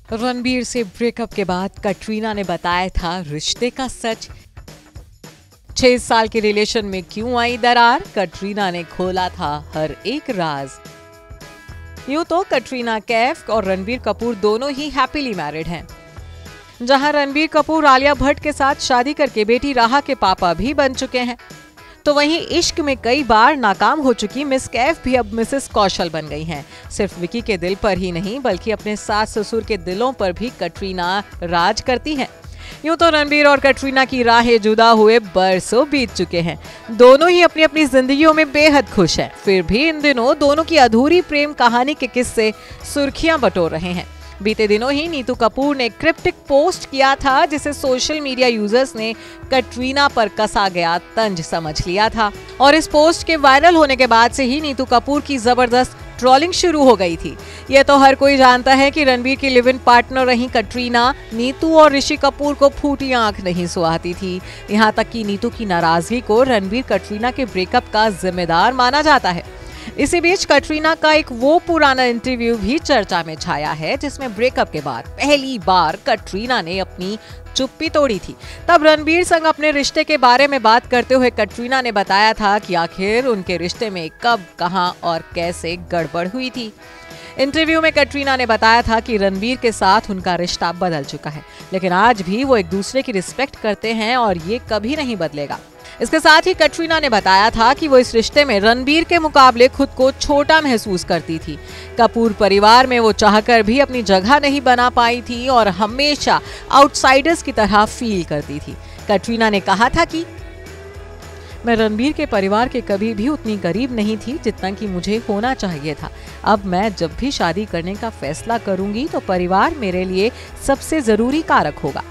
रणबीर से ब्रेकअप के बाद कटरीना ने बताया था रिश्ते का सच। 6 साल के रिलेशन में क्यों आई दरार, कटरीना ने खोला था हर एक राज। यूं तो कटरीना कैफ और रणबीर कपूर दोनों ही हैप्पीली मैरिड हैं। जहां रणबीर कपूर आलिया भट्ट के साथ शादी करके बेटी राहा के पापा भी बन चुके हैं, तो वहीं इश्क में कई बार नाकाम हो चुकी मिस कैफ भी अब मिसेस कौशल बन गई हैं। सिर्फ विकी के दिल पर ही नहीं बल्कि अपने सास ससुर के दिलों पर भी कटरीना राज करती हैं। यूं तो रणबीर और कटरीना की राहें जुदा हुए बरसों बीत चुके हैं। दोनों ही अपनी अपनी जिंदगियों में बेहद खुश हैं। फिर भी इन दिनों दोनों की अधूरी प्रेम कहानी के किस्से सुर्खियां बटोर रहे हैं। बीते दिनों ही नीतू कपूर ने क्रिप्टिक पोस्ट किया था, जिसे सोशल मीडिया यूजर्स ने कटरीना पर कसा गया तंज समझ लिया था। और इस पोस्ट के वायरल होने के बाद से ही नीतू कपूर की जबरदस्त ट्रोलिंग शुरू हो गई थी। यह तो हर कोई जानता है कि रणबीर की लिव इन पार्टनर रही कटरीना नीतू और ऋषि कपूर को फूटी आंख नहीं सुहाती थी। यहाँ तक कि नीतू की नाराजगी को रणबीर कटरीना के ब्रेकअप का जिम्मेदार माना जाता है। इसी बीच कटरीना का एक वो पुराना इंटरव्यू भी चर्चा में छाया है, जिसमें ब्रेकअप के बाद पहली बार कटरीना ने अपनी चुप्पी तोड़ी थी। तब रणबीर संग अपने रिश्ते के बारे में बात करते हुए कटरीना ने बताया था कि आखिर उनके रिश्ते में कब, कहां और कैसे गड़बड़ हुई थी। इंटरव्यू में कटरीना ने बताया था कि रणबीर के साथ उनका रिश्ता बदल चुका है, लेकिन आज भी वो एक दूसरे की रिस्पेक्ट करते हैं और ये कभी नहीं बदलेगा। इसके साथ ही कटरीना ने बताया था कि वो इस रिश्ते में रणबीर के मुकाबले खुद को छोटा महसूस करती थी। कपूर परिवार में वो चाहकर भी अपनी जगह नहीं बना पाई थी और हमेशा आउटसाइडर्स की तरह फील करती थी। कटरीना ने कहा था कि मैं रणबीर के परिवार के कभी भी उतनी करीब नहीं थी जितना कि मुझे होना चाहिए था। अब मैं जब भी शादी करने का फैसला करूंगी तो परिवार मेरे लिए सबसे जरूरी कारक होगा।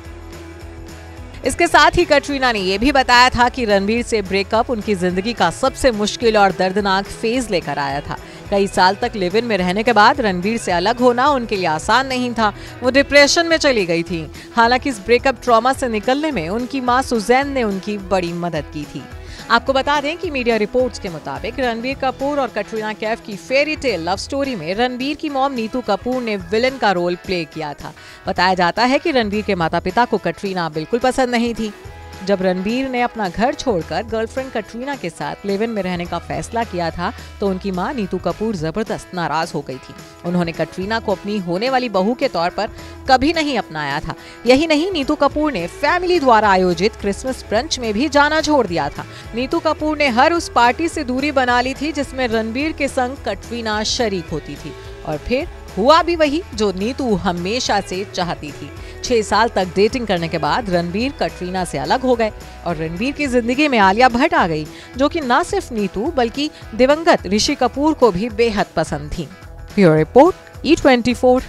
इसके साथ ही कटरीना ने यह भी बताया था कि रणबीर से ब्रेकअप उनकी जिंदगी का सबसे मुश्किल और दर्दनाक फेज लेकर आया था। कई साल तक लिव इन में रहने के बाद रणबीर से अलग होना उनके लिए आसान नहीं था। वो डिप्रेशन में चली गई थी। हालांकि इस ब्रेकअप ट्रॉमा से निकलने में उनकी मां सुजैन ने उनकी बड़ी मदद की थी। आपको बता दें कि मीडिया रिपोर्ट्स के मुताबिक रणबीर कपूर और कटरीना कैफ की फेरी टेल लव स्टोरी में रणबीर की मॉम नीतू कपूर ने विलन का रोल प्ले किया था। बताया जाता है कि रणबीर के माता पिता को कटरीना बिल्कुल पसंद नहीं थी। जब रणबीर ने अपना घर छोड़कर गर्लफ्रेंड कटरीना के साथ लिव इन में रहने का फैसला किया था, तो उनकी मां नीतू कपूर जबरदस्त नाराज हो गई थी। उन्होंने कटरीना को अपनी होने वाली बहू के तौर पर कभी नहीं अपनाया था। यही नहीं, नीतू कपूर ने फैमिली द्वारा आयोजित क्रिसमस ब्रंच में भी जाना छोड़ दिया था। नीतू कपूर ने हर उस पार्टी से दूरी बना ली थी जिसमें रणबीर के संग कटरीना शरीक होती थी। और फिर हुआ भी वही जो नीतू हमेशा से चाहती थी। 6 साल तक डेटिंग करने के बाद रणबीर कटरीना से अलग हो गए और रणबीर की जिंदगी में आलिया भट्ट आ गई, जो कि न सिर्फ नीतू बल्कि दिवंगत ऋषि कपूर को भी बेहद पसंद थी। Bureau report, E24।